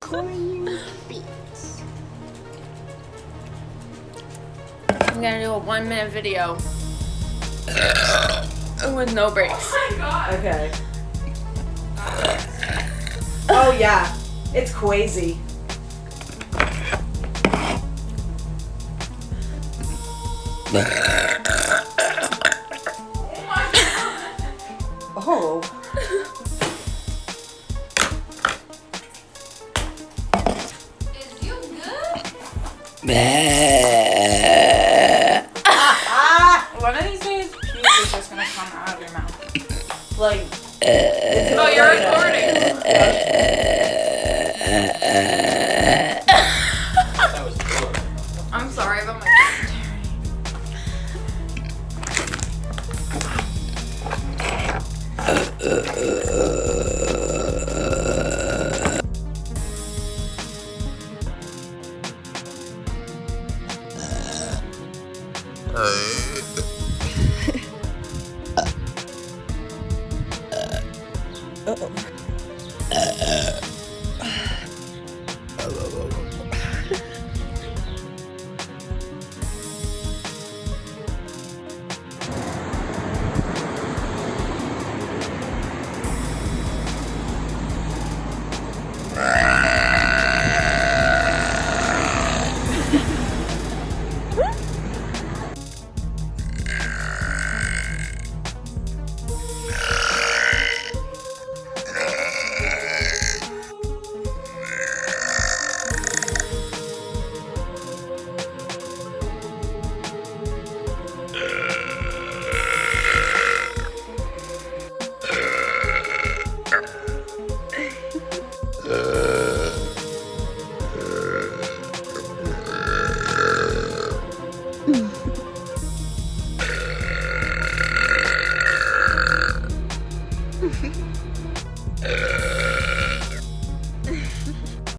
corner beets. I'm gonna do a 1-minute video with no breaks. Oh my god. Okay. Oh yeah, it's crazy. Oh. Is you good? One of these days, puke is just gonna come out of your mouth. Like. Oh, you're recording. That was good. I'm sorry, but my